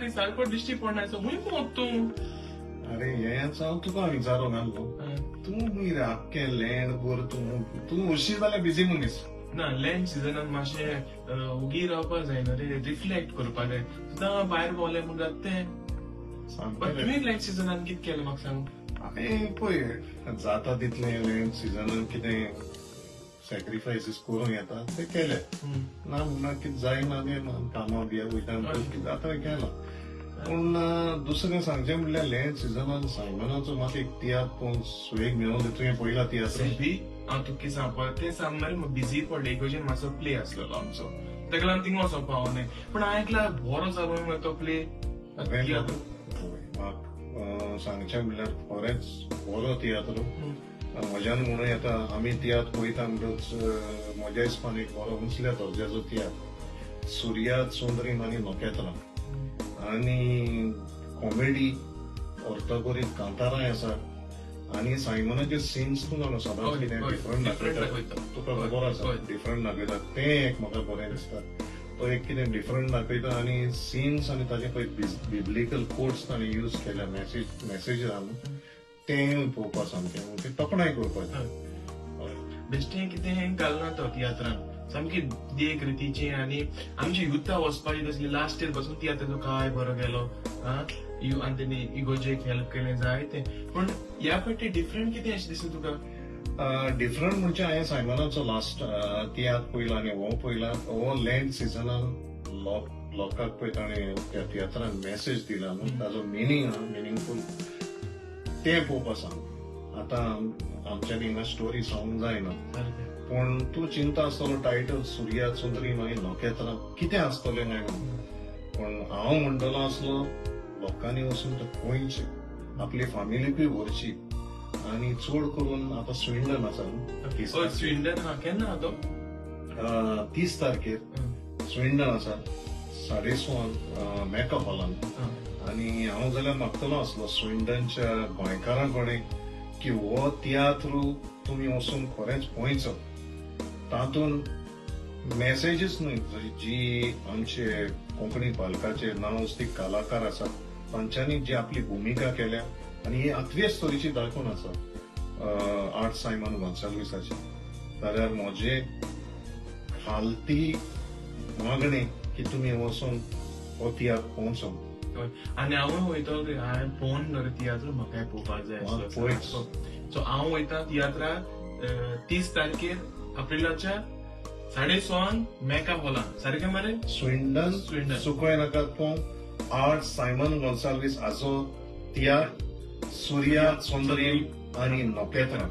तरी सारको दिश्टी पडण्याचो हुंय पोत तूं. अरे हेंच हांव तुका विचारूंक आसलो. तूं हुंय आख्खें लँड भर तूं उरशी जाल्यार बिजी मनीस. ना लँड सिजनान मातशें उगी रावपाक जाय न्हू रे, रिफ्लेक्ट करपाक जाय. सुद्दां भायर भोंवलें म्हूण जाता तें. पण तुवें लँड सिजनान कितें केलें म्हाका सांग. हांवें पळय जाता तितलें लँड सिजनान कितें सॅक्रिफायसीस करूंक येता ते केले. ना म्हणून कितें जायना तें कामां बिया वयता कितें जाता तें केलां. पूण दुसरें सांगचें म्हणल्यार लँड सिजनान सायमनाचो म्हाका एक तियात्र पळोवन सुयेग मेळून तुवें पळयला तियात्र. हांव तुका सांगपा तें सांग मरे बिजी पडले इगर्जेन मातसो प्ले आसलेलो आमचो, तेका लागून थिंगा वचोंक पावोलें. पूण हांवें आयकलां बरो जालो मरे तो प्ले. म्हाका सांगचें म्हणल्यार खरेंच बरो तियात्र. म्हज्यान म्हणून येता आमी तियात्र पळयता म्हणटच म्हज्या हिसपान एक बरो उंचल्या दर्ज्याचो तियात्र. सुर्या सुंदरीम आनी नोकेत्रां आनी कॉमेडी अर्थकरीत कांतारांय आसा. आनी सायमनाचे सीन्स तूं जाणा सदांच कितें डिफरंट दाखयता. तुका खबर आसा डिफरंट दाखयता तें एक म्हाका बरें दिसता. तो एक कितें डिफरंट दाखयता आनी सीन्स आनी ताजे पळय बिब्लिकल कोट्स ताणें यूज केल्या मेसेज तें पळोवपाक सामकें तें तोखणाय करपाचें. बेश्टें कितें घालना तो तियात्रान सामकी देख रितीचें. आनी आमची युथा वचपाची तसली लास्ट इयर पासून तियात्राचो काय बरो गेलो. आनी तेणी इगोजेक हेल्प केलें जाय तें. पूण ह्या फावटी डिफरंट कितें अशें दिसता तुका. डिफरंट म्हणजे हांवें सायमनाचो लास्ट तियात्र पळयला आनी हो पळयला. हो लँड सिजनान लोकांक पळय ताणें त्या तियात्रान मेसेज दिला न्हू ताजो मिनींगफूल तें पळोवपाक सांग. आतां आमच्या हिंगा स्टोरी सांगूंक जायना पूण तूं चिंता आसतलो टायटल सुर्या सुंदरीम आनी नोकेत्रां कितें आसतलें काय म्हणून. पूण हांव म्हणटलो आसलो लोकांनी वचून तें पळोवचें आपली फॅमिलीकूय व्हरची. आनी चड करून आतां स्विंडन आसा न्हू. स्विंडन केन्ना तो 30 तारखेर स्विंडन आसा 6:30 मेका हॉलान. आनी हांव जाल्यार मागतलो आसलो स्विंडनच्या गोंयकारां की हो तियात्र तुमी वचून खरेंच पळयचो. तातूंत मेसेजीस न्हय जी आमचे कोंकणी पालकाचे नांवस्तीक कलाकार आसात तांच्यांनी जी आपली भुमिका केल्या आनी ही आत्वेच तरेची दाखोवन आसा आर्ट सायमन गोन्साल्विसाची. जाल्यार म्हजे हालती मागणें की तुमी वचून हो तियात्र पळोवचो. आनी हांवूय वयतलो रे. हांवें पळोवन रे तियात्र म्हाकाय पळोवपाक जाय. सो हांव वयता तियात्राक 30 तारखेर एप्रिलाच्या 6:30 मेका हॉलान. सारकें मरे स्विंडन चुकोय नाकात. पळोवंक आर्ट सायमन गोन्साल्वीस हाचो तियात्र सुर्या सुंदरीम आनी नोकेत्रां.